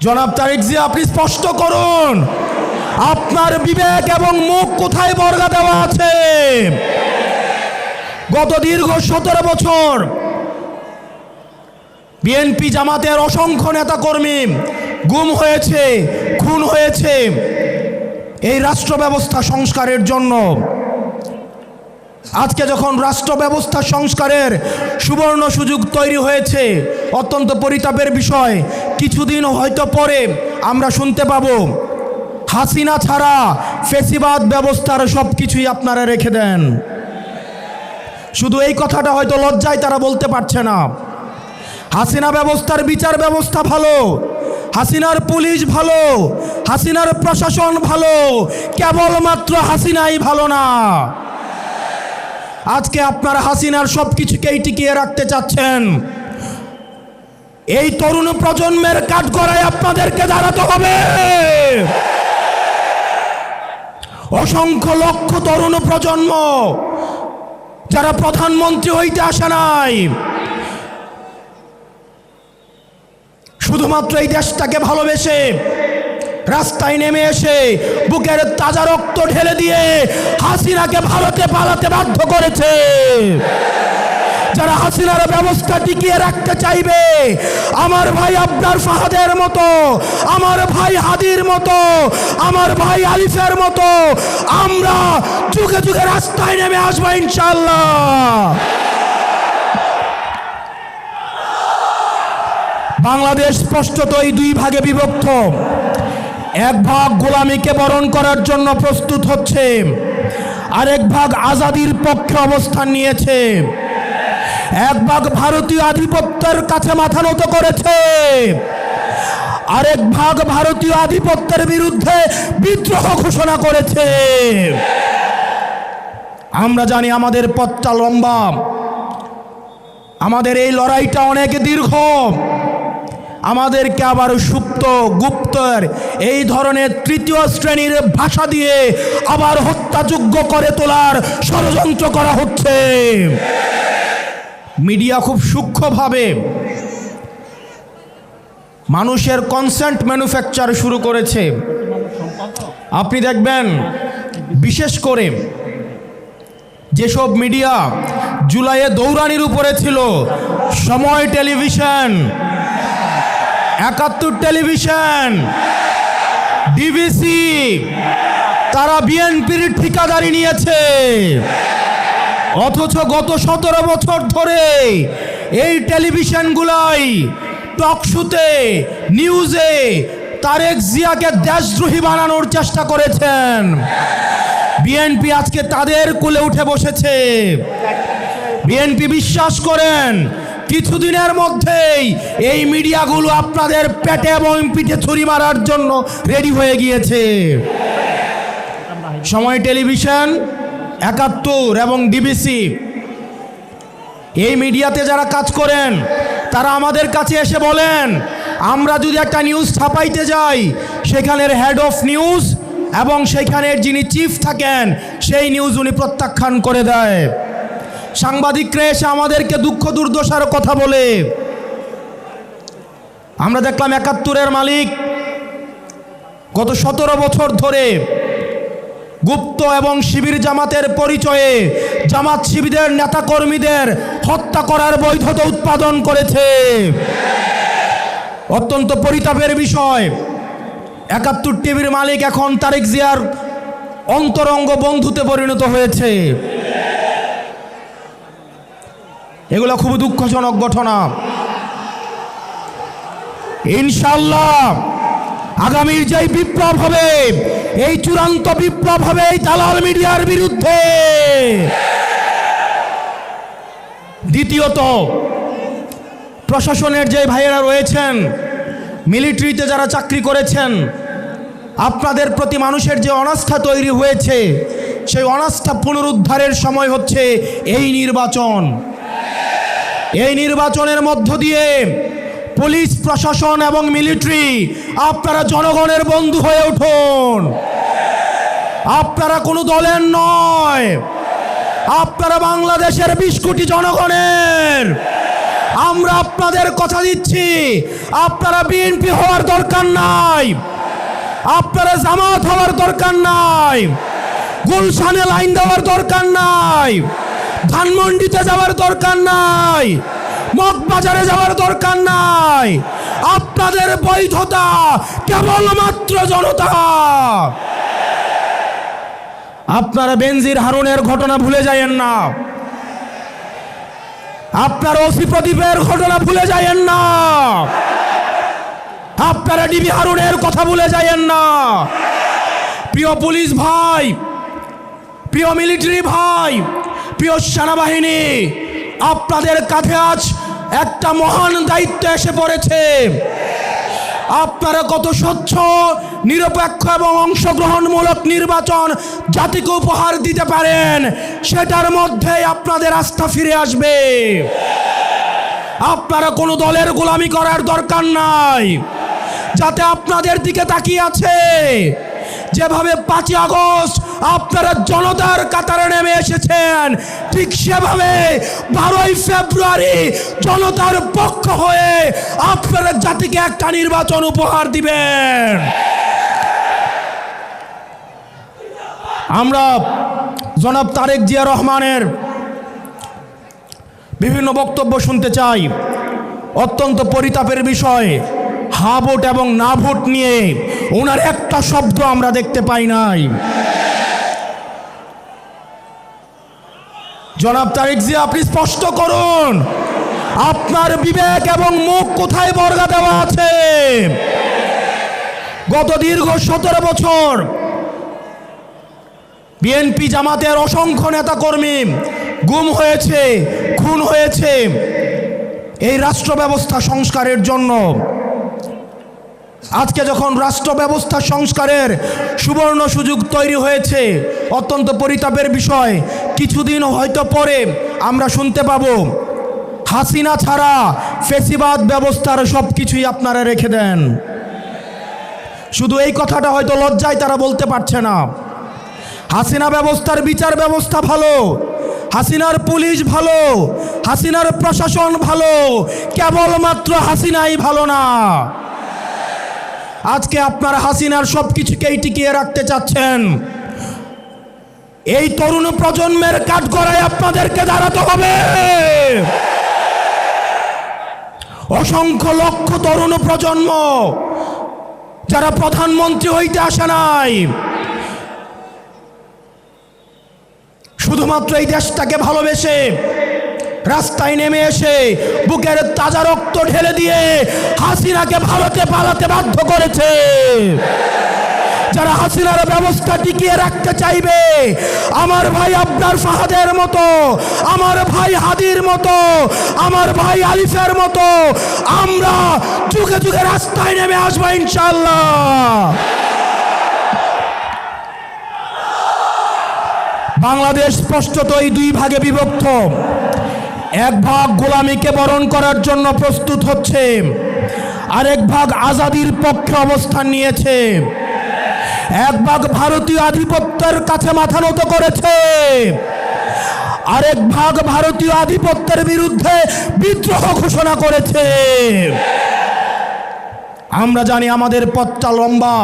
জনাব তারেক জিয়া, আপনি স্পষ্ট করুন আপনার বিবেক এবং মুখ কোথায় বর্গা দেওয়া আছে? গত দীর্ঘ 17 বছর বিএনপি জামাতের অসংখ্য নেতাকর্মী গুম হয়েছে, খুন হয়েছে এই রাষ্ট্র ব্যবস্থা সংস্কারের জন্য। আজকে যখন রাষ্ট্র ব্যবস্থা সংস্কারের সুবর্ণ সুযোগ তৈরি হয়েছে, অত্যন্ত পরিতাপের বিষয়, কিছুদিন হয়তো পরে আমরা শুনতে পাবো হাসিনা ছাড়া ফেসিবাদ ব্যবস্থার সব কিছুই আপনারা রেখে দেন। শুধু এই কথাটা হয়তো লজ্জায় তারা বলতে পারছে না। হাসিনা ব্যবস্থার বিচার ব্যবস্থা ভালো, হাসিনার পুলিশ ভালো, হাসিনার প্রশাসন ভালো, কেবলমাত্র হাসিনাই ভালো না। আজকে আপনারা হাসিনার সব কিছুকেই টিকিয়ে রাখতে চাচ্ছেন। এই তরুণ প্রজন্মের কাঠগড়ায় আপনাদেরকে দাঁড়াতে হবে। অসংখ্য লক্ষ তরুণ প্রজন্ম যারা প্রধানমন্ত্রী হইতে আসে নাই, শুধুমাত্র এই দেশটাকে ভালোবেসে রাস্তায় নেমে এসে বুকের তাজা রক্ত ঢেলে দিয়ে হাসিনাকে ভারতে পালাতে বাধ্য করেছে। যারা হাসিনার ব্যবস্থা টিকিয়ে রাখতে চাইবে, আমার ভাই আবরার ফাহাদের মতো, আমার ভাই হাদির মতো, আমার ভাই আলিফের মতো আমরা যুগে যুগে রাস্তায় নেমে আসবো ইনশাআল্লাহ। বাংলাদেশ স্পষ্টতই দুই ভাগে বিভক্ত। এক ভাগ গোলামীকে বরণ করার জন্য প্রস্তুত হচ্ছে, আরেক ভাগ আজাদির পক্ষে অবস্থান নিয়েছে। এক ভাগ ভারতীয় আধিপত্যের কাছে মাথা নত করেছে, আরেক ভাগ ভারতীয় আধিপত্যের বিরুদ্ধে বিদ্রোহ ঘোষণা করেছে। আমরা জানি আমাদের পথটা লম্বা, আমাদের এই লড়াইটা অনেক দীর্ঘ। আমাদেরকে আবার সুপ্ত গুপ্তর এই ধরনের তৃতীয় শ্রেণীর ভাষা দিয়ে আবার হত্যাযোগ্য করে তোলার ষড়যন্ত্র করা হচ্ছে। মিডিয়া খুব সূক্ষ্মভাবে মানুষের কনসেন্ট ম্যানুফ্যাকচার শুরু করেছে। আপনি দেখবেন বিশেষ করে যেসব মিডিয়া জুলাইয়ে দৌড়ানির উপরে ছিল, সময় টেলিভিশন, 71 টেলিভিশন, ডিবিসি, তারা বিএনপির ঠিকাদারি নিয়েছে। অথচ গত 17 বছর ধরে এই টেলিভিশনগুলাই টকশোতে, নিউজে তারেক জিয়াকে দেশদ্রোহী বানানোর চেষ্টা করেছেন। বিএনপি আজকে তাদের কোলে উঠে বসেছে। বিএনপি বিশ্বাস করেন কিছুদিনের মধ্যেই এই মিডিয়াগুলো আপনাদের পেটে এবং পিঠে ছুরি মারার জন্য রেডি হয়ে গিয়েছে। সময় টেলিভিশন, 71 এবং ডিবিসি, এই মিডিয়াতে যারা কাজ করেন তারা আমাদের কাছে এসে বলেন, আমরা যদি একটা নিউজ ছাপাইতে যাই, সেখানের হেড অফ নিউজ এবং সেখানের যিনি চিফ থাকেন সেই নিউজ উনি প্রত্যাখ্যান করে দেয়। সাংবাদিকরা এসে আমাদেরকে দুঃখ দুর্দশার কথা বলে। আমরা দেখলাম 71-এর মালিক গত 17 বছর ধরে গুপ্ত এবং শিবির জামাতের পরিচয়ে জামাত শিবিরের নেতাকর্মীদের হত্যা করার বৈধতা উৎপাদন করেছে। অত্যন্ত পরিতাপের বিষয়, 71 টিভির মালিক এখন তারেক জিয়ার অন্তরঙ্গ বন্ধুতে পরিণত হয়েছে। এগুলো খুব দুঃখজনক ঘটনা। ইনশাআল্লাহ আগামীর যে বিপ্লব হবে, এই চূড়ান্ত বিপ্লব হবে এই দালাল মিডিয়ার বিরুদ্ধে। দ্বিতীয়ত, প্রশাসনের যে ভাইয়েরা রয়েছেন, মিলিটারিতে যারা চাকরি করেছেন, আপনাদের প্রতি মানুষের যে অনাস্থা তৈরি হয়েছে, সেই অনাস্থা পুনরুদ্ধারের সময় হচ্ছে এই নির্বাচন। এই নির্বাচনের মধ্য দিয়ে পুলিশ প্রশাসন এবং মিলিটারি আপনারা জনগণের বন্ধু হয়ে উঠুন। আপনারা কোনো দলের নয়, আপনারা বাংলাদেশের 20 কোটি জনগণের। আমরা আপনাদের কথা দিচ্ছি, আপনারা বিএনপি হওয়ার দরকার নাই, আপনারা জামাত হওয়ার দরকার নাই, গুলশানে লাইন দেওয়ার দরকার নাই, ধানমন্ডিতে যাওয়ার দরকার নাই, মগবাজারে যাওয়ার দরকার নাই। আপনাদের বৈধতা কেবলমাত্র জনতা। আপনারা বেনজির হারুনের ঘটনা ভুলে যায়েন না, আপনারা ওসি প্রদীপের ঘটনা ভুলে যায়েন না, আপনারা ডিবি হারুনের কথা ভুলে যায়েন না। প্রিয় পুলিশ ভাই, প্রিয় মিলিটারি ভাই, প্রিয় সেনাবাহিনী, আপনাদের কাঁধে আজ একটা মহান দায়িত্ব এসে পড়েছে। আপনারা কত স্বচ্ছ, নিরপেক্ষ এবং অংশগ্রহণমূলক নির্বাচন জাতিকে উপহার দিতে পারেন, সেটার মধ্যেই আপনাদের আস্থা ফিরে আসবে। আপনারা কোনো দলের গোলামি করার দরকার নাই। যাতে আপনাদের দিকে তাকিয়ে আছে, যেভাবে 5 আগস্ট আপনারা জনতার কাতারে নেমে এসেছেন, ঠিক সেভাবে 12ই ফেব্রুয়ারি জনতার পক্ষ হয়ে আপনারা জাতিকে একটা নির্বাচন উপহার দিবেন। আমরা জনাব তারেক জিয়া রহমানের বিভিন্ন বক্তব্য শুনতে চাই। অত্যন্ত পরিতাপের বিষয়, হা ভোট এবং না ভোট নিয়ে ওনার একটা শব্দ আমরা দেখতে পাই নাই। জনাব তারেক জিয়া, আপনি স্পষ্ট করুন আপনার বিবেক এবং মুখ কোথায় বর্গা দেওয়া আছে। গত দীর্ঘ 17 বছর বিএনপি জামাতের অসংখ্য নেতাকর্মী গুম হয়েছে, খুন হয়েছে এই রাষ্ট্র ব্যবস্থা সংস্কারের জন্য। আজকে যখন রাষ্ট্র ব্যবস্থা সংস্কারের সুবর্ণ সুযোগ তৈরি হয়েছে, অত্যন্ত পরিতাপের বিষয়, কিছুদিন হয়তো পরে আমরা শুনতে পাবো হাসিনা ছাড়া ফেসিবাদ ব্যবস্থার সব কিছুই আপনারা রেখে দেন। শুধু এই কথাটা হয়তো লজ্জায় তারা বলতে পারছে না। হাসিনা ব্যবস্থার বিচার ব্যবস্থা ভালো, হাসিনার পুলিশ ভালো, হাসিনার প্রশাসন ভালো, কেবলমাত্র হাসিনাই ভালো না। আজকে আপনারা হাসিনার সব কিছুকেই টিকিয়ে রাখতে চাচ্ছেন। এই তরুণ প্রজন্মের কাঠগড়ায় আপনাদেরকে দাঁড়াতে হবে। অসংখ্য লক্ষ তরুণ প্রজন্ম যারা প্রধানমন্ত্রী হইতে আসে নাই, শুধুমাত্র এই দেশটাকে ভালোবেসে রাস্তায় নেমে এসে বুকের তাজা রক্ত ঢেলে দিয়ে হাসিনাকে ভারতে পালাতে বাধ্য করেছে। যারা হাসিনার ব্যবস্থা টিকিয়ে রাখতে চাইবে, আমার ভাই আবদার ফাহাদের মতো, আমার ভাই হাদির মতো, আমার ভাই আলিফের মতো আমরা যুগে যুগে রাস্তায় নেমে আসবো ইনশাআল্লাহ। বাংলাদেশ স্পষ্টতই 2 ভাগে বিভক্ত। এক ভাগ গোলামীকে বরণ করার জন্য প্রস্তুত হচ্ছে, আরেক ভাগ আজাদির পক্ষে অবস্থান নিয়েছে। এক ভাগ ভারতীয় আধিপত্যের কাছে মাথা নত করেছে, আরেক ভাগ ভারতীয় আধিপত্যের বিরুদ্ধে বিদ্রোহ ঘোষণা করেছে। আমরা জানি আমাদের পথটা লম্বা,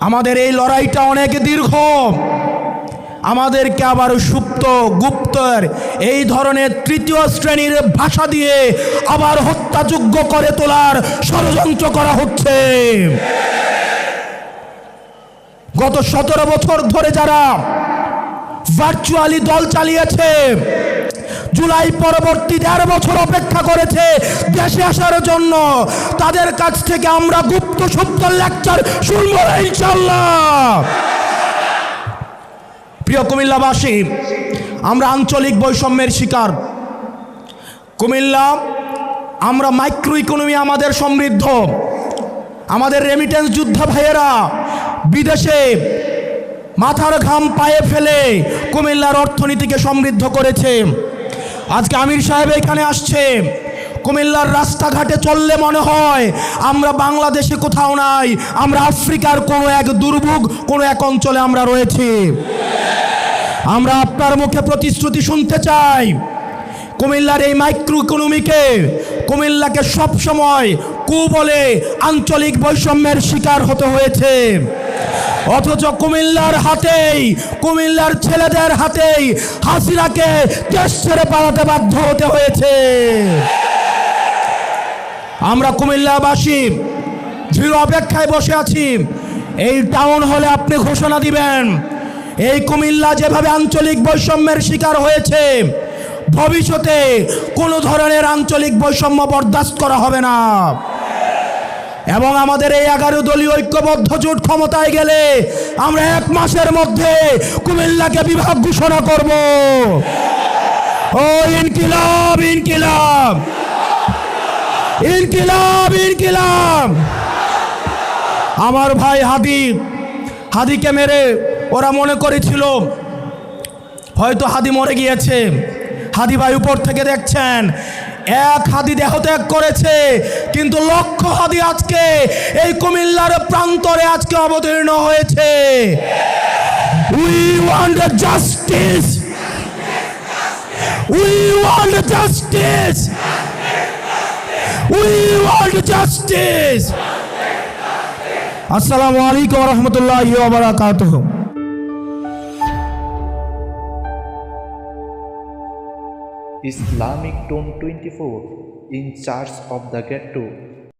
আমাদের এই লড়াইটা অনেক দীর্ঘ। আমাদেরকে আবার সুপ্ত গুপ্তর এই ধরনের 3য় শ্রেণীর ভাষা দিয়ে আবার হত্যাযোগ্য করে তোলার ষড়যন্ত্র করা হচ্ছে। গত 17 বছর ধরে যারা ভার্চুয়ালি দল চালিয়েছে, জুলাই পরবর্তী 1.5 বছর অপেক্ষা করেছে দেশে আসার জন্য, তাদের কাছ থেকে আমরা গুপ্ত শব্দ লেকচার শুনবো ইনশাআল্লাহ। প্রিয় কুমিল্লাবাসী, আমরা আঞ্চলিক বৈষম্যের শিকার। কুমিল্লা, আমরা মাইক্রো ইকোনমি আমাদের সমৃদ্ধ। আমাদের রেমিটেন্স যোদ্ধা ভাইয়েরা বিদেশে মাথার ঘাম পায়ে ফেলে কুমিল্লার অর্থনীতিকে সমৃদ্ধ করেছে। আজকে আমির সাহেব এখানে আসছে, কুমিল্লার রাস্তাঘাটে চললে মনে হয় আমরা বাংলাদেশে কোথাও নাই, আমরা আফ্রিকার কোনো এক দুর্ভোগ কোনো এক অঞ্চলে আমরা রয়েছি। আমরা আপনার মুখে প্রতিশ্রুতি শুনতে চাই, কুমিল্লার এই মাইক্রো ইকোনমিকে কুমিল্লাকে সবসময় বলে আঞ্চলিক বৈষম্যের শিকার হতে হয়েছে। অথচ কুমিল্লার হাতেই, কুমিল্লার ছেলেদের হাতেই হাসিনাকে দেশ ছেড়ে পালাতে বাধ্য হতে হয়েছে। আমরা কুমিল্লাবাসী দৃঢ় অপেক্ষায় বসে আছি। এই টাউন হলে আপনি ঘোষণা দিবেন এই কুমিল্লা যেভাবে আঞ্চলিক বৈষম্যের শিকার হয়েছে, ভবিষ্যতে কোনো ধরনের আঞ্চলিক বৈষম্য বরদাস্ত করা হবে না। এবং আমাদের এই 11 দলীয় ঐক্যবদ্ধ জোট ক্ষমতায় গেলে আমরা 1 মাসের মধ্যে কুমিল্লাকে বিভাগ ঘোষণা করব। ও ইনকিলাব ইনকিলাব ইনকিলাব ইনকিলাব। আমার ভাই হাদিকে মেরে ওরা মনে করেছিল হয়তো হাদি মরে গিয়েছে। হাদি ভাই উপর থেকে দেখছেন 1 হাদি দেহত্যাগ করেছে, কিন্তু লক্ষ হাদি আজকে এই কুমিল্লার প্রান্তরে আজকে অবতীর্ণ হয়েছে। We want justice, we want justice, we want justice. আসসালামু আলাইকুম ওয়া রাহমাতুল্লাহি ওয়া বারাকাতুহু। Islamic Tone 24 in charge of the ghetto